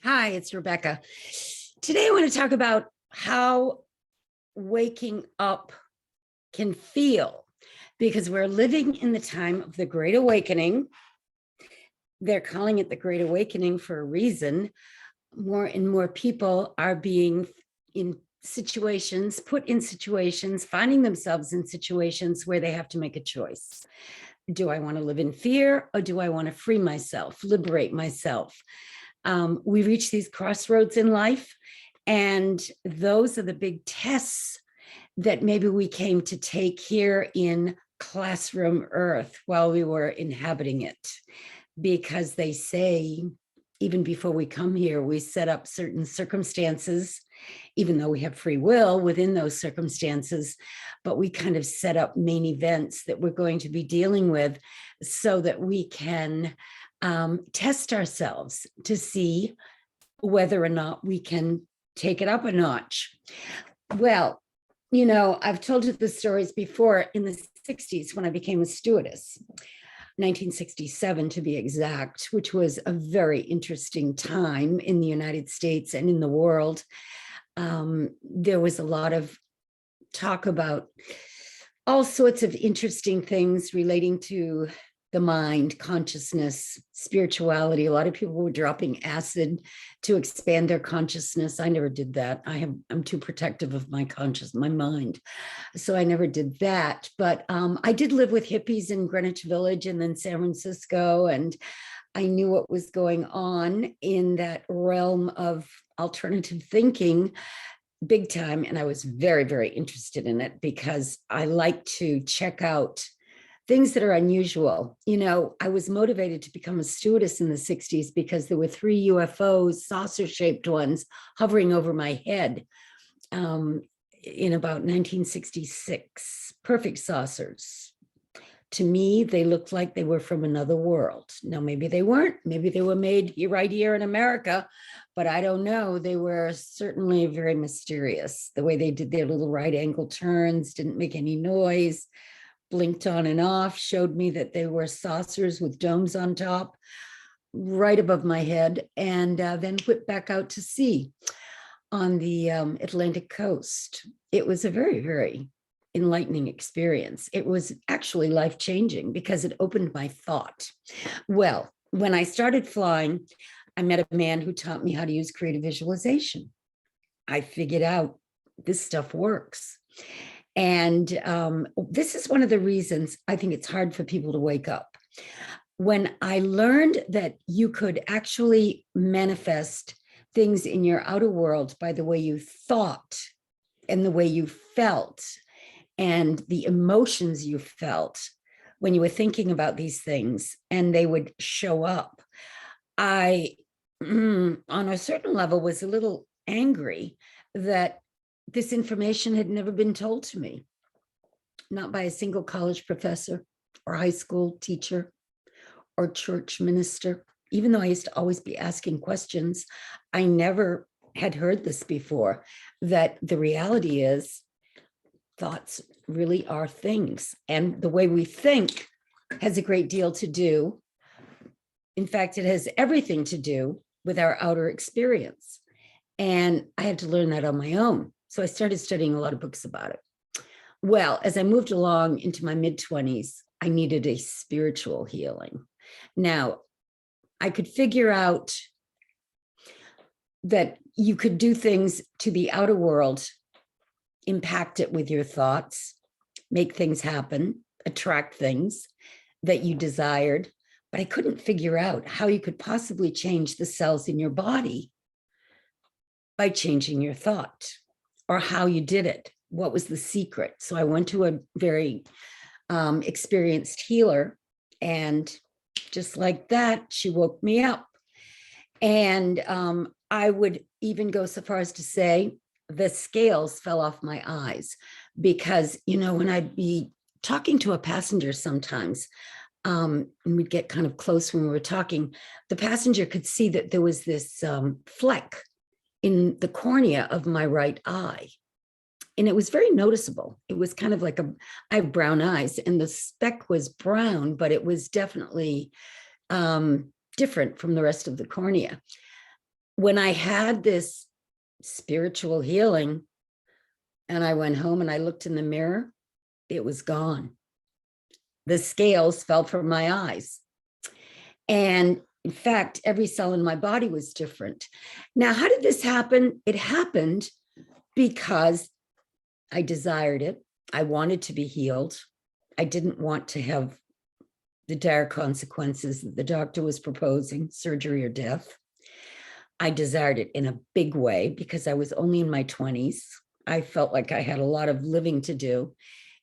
Hi, it's Rebecca. Today I want to talk about how waking up can feel because we're living in the time of the Great Awakening. They're calling it the Great Awakening for a reason. More and more people are being in situations, put in situations, finding themselves in situations where they have to make a choice. Do I want to live in fear or do I want to free myself, liberate myself? We reach these crossroads in life, and those are the big tests that maybe we came to take here in classroom Earth while we were inhabiting it. Because they say, even before we come here, we set up certain circumstances, even though we have free will within those circumstances, but we kind of set up main events that we're going to be dealing with so that we can test ourselves to see whether or not we can take it up a notch. Well, I've told you the stories before in the 60s when I became a stewardess, 1967 to be exact, which was a very interesting time in the United States and in the world. There was a lot of talk about all sorts of interesting things relating to the mind, consciousness, spirituality. A lot of people were dropping acid to expand their consciousness. I never did that. I'm too protective of my mind. So I never did that. But I did live with hippies in Greenwich Village and then San Francisco. And I knew what was going on in that realm of alternative thinking big time. And I was very, very interested in it because I like to check out things that are unusual. I was motivated to become a stewardess in the 60s because there were 3 UFOs, saucer-shaped ones, hovering over my head in about 1966. Perfect saucers. To me, they looked like they were from another world. Now, maybe they weren't. Maybe they were made right here in America, but I don't know. They were certainly very mysterious. The way they did their little right angle turns, didn't make any noise, blinked on and off, showed me that they were saucers with domes on top right above my head, and then whipped back out to sea on the Atlantic coast. It was a very, very enlightening experience. It was actually life-changing because it opened my thought. Well, when I started flying, I met a man who taught me how to use creative visualization. I figured out this stuff works. And this is one of the reasons I think it's hard for people to wake up. When I learned that you could actually manifest things in your outer world by the way you thought and the way you felt and the emotions you felt when you were thinking about these things, and they would show up, I, on a certain level, was a little angry that this information had never been told to me, not by a single college professor or high school teacher or church minister. Even though I used to always be asking questions, I never had heard this before, that the reality is thoughts really are things. And the way we think has a great deal to do. In fact, it has everything to do with our outer experience. And I had to learn that on my own. So I started studying a lot of books about it. Well, as I moved along into my mid-20s, I needed a spiritual healing. Now, I could figure out that you could do things to the outer world, impact it with your thoughts, make things happen, attract things that you desired, but I couldn't figure out how you could possibly change the cells in your body by changing your thought, or how you did it. What was the secret? So I went to a very experienced healer, and just like that, she woke me up. And I would even go so far as to say the scales fell off my eyes, because, when I'd be talking to a passenger sometimes, and we'd get kind of close when we were talking, the passenger could see that there was this fleck in the cornea of my right eye. And it was very noticeable. It was kind of like I have brown eyes, and the speck was brown, but it was definitely different from the rest of the cornea. when I had this spiritual healing and I went home and I looked in the mirror, it was gone. The scales fell from my eyes. And in fact, every cell in my body was different. Now, how did this happen? It happened because I desired it. I wanted to be healed. I didn't want to have the dire consequences that the doctor was proposing, surgery or death. I desired it in a big way because I was only in my 20s. I felt like I had a lot of living to do,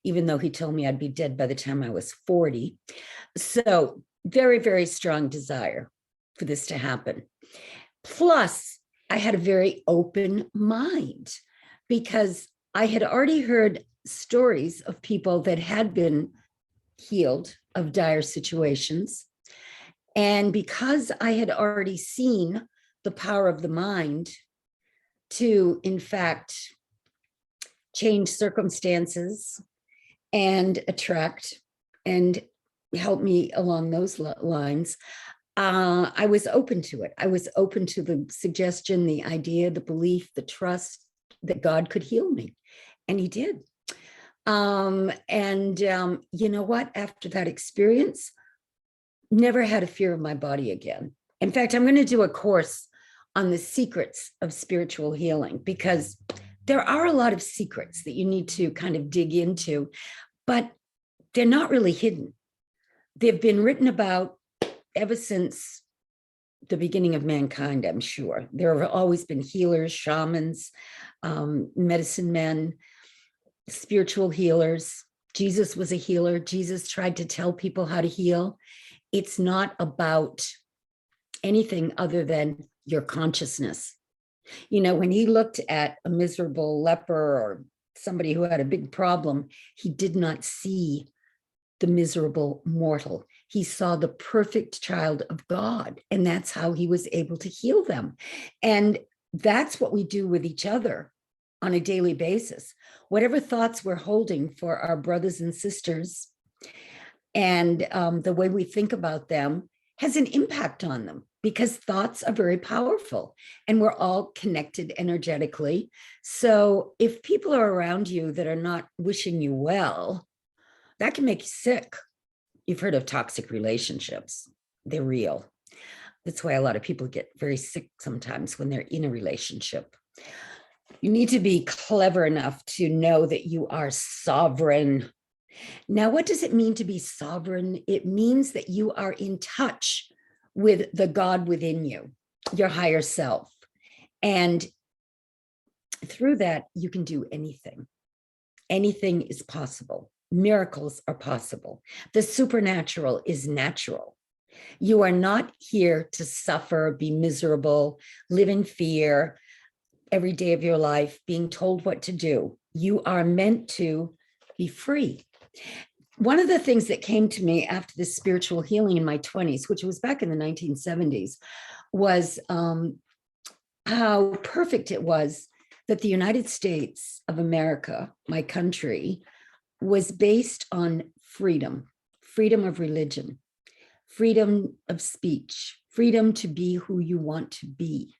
even though he told me I'd be dead by the time I was 40. So very, very strong desire for this to happen. Plus, I had a very open mind because I had already heard stories of people that had been healed of dire situations. And because I had already seen the power of the mind to, in fact, change circumstances and attract and help me along those lines, I was open to it. I was open to the suggestion, the idea, the belief, the trust that God could heal me. And he did. You know what? After that experience, never had a fear of my body again. In fact, I'm going to do a course on the secrets of spiritual healing because there are a lot of secrets that you need to kind of dig into, but they're not really hidden. They've been written about ever since the beginning of mankind, I'm sure. There have always been healers, shamans, medicine men, spiritual healers. Jesus was a healer. Jesus tried to tell people how to heal. It's not about anything other than your consciousness. You know, when he looked at a miserable leper or somebody who had a big problem, he did not see the miserable mortal. He saw the perfect child of God, and that's how he was able to heal them. And that's what we do with each other on a daily basis. Whatever thoughts we're holding for our brothers and sisters and the way we think about them has an impact on them because thoughts are very powerful and we're all connected energetically. So if people are around you that are not wishing you well, that can make you sick. You've heard of toxic relationships. They're real. That's why a lot of people get very sick sometimes when they're in a relationship. You need to be clever enough to know that you are sovereign. Now, what does it mean to be sovereign? It means that you are in touch with the God within you, your higher self. And through that, you can do anything. Anything is possible. Miracles are possible. The supernatural is natural. You are not here to suffer, be miserable, live in fear every day of your life, being told what to do. You are meant to be free. One of the things that came to me after this spiritual healing in my 20s, which was back in the 1970s, was how perfect it was that the United States of America, my country, was based on freedom, freedom of religion, freedom of speech, freedom to be who you want to be.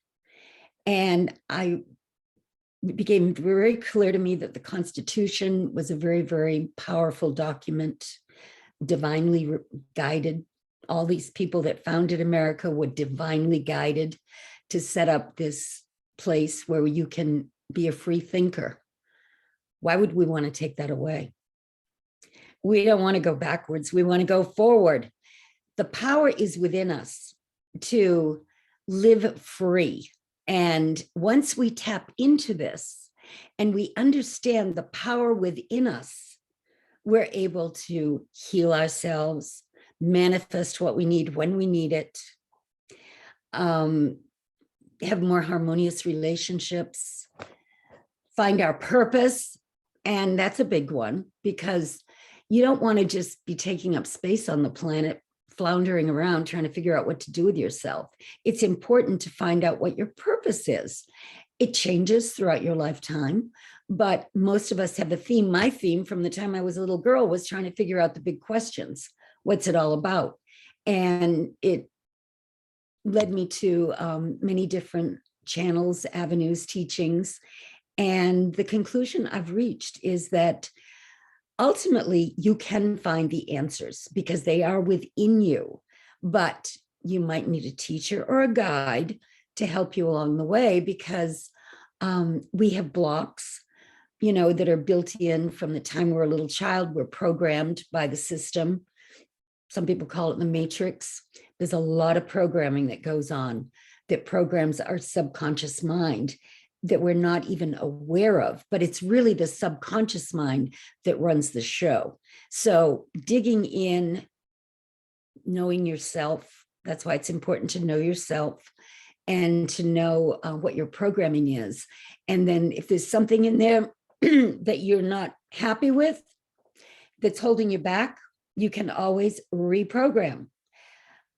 And it became very clear to me that the Constitution was a very, very powerful document, divinely guided. All these people that founded America were divinely guided to set up this place where you can be a free thinker. Why would we want to take that away? We don't want to go backwards. We want to go forward. The power is within us to live free. And once we tap into this and we understand the power within us, we're able to heal ourselves, manifest what we need when we need it, have more harmonious relationships, find our purpose. And that's a big one because you don't want to just be taking up space on the planet, floundering around trying to figure out what to do with yourself. It's important to find out what your purpose is. It changes throughout your lifetime, but most of us have a theme. My theme from the time I was a little girl was trying to figure out the big questions. What's it all about? And it led me to many different channels, avenues, teachings. And the conclusion I've reached is that ultimately you can find the answers because they are within you, but you might need a teacher or a guide to help you along the way, because we have blocks, that are built in from the time we're a little child. We're programmed by the system. Some people call it the matrix. There's a lot of programming that goes on that programs our subconscious mind that we're not even aware of, but it's really the subconscious mind that runs the show. So digging in, knowing yourself, that's why it's important to know yourself and to know what your programming is. And then if there's something in there that you're not happy with, that's holding you back, you can always reprogram.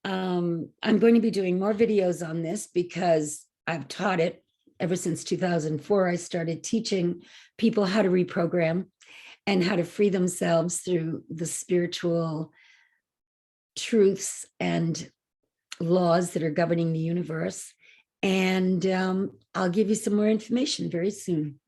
I'm going to be doing more videos on this because I've taught it ever since 2004. I started teaching people how to reprogram and how to free themselves through the spiritual truths and laws that are governing the universe. And I'll give you some more information very soon.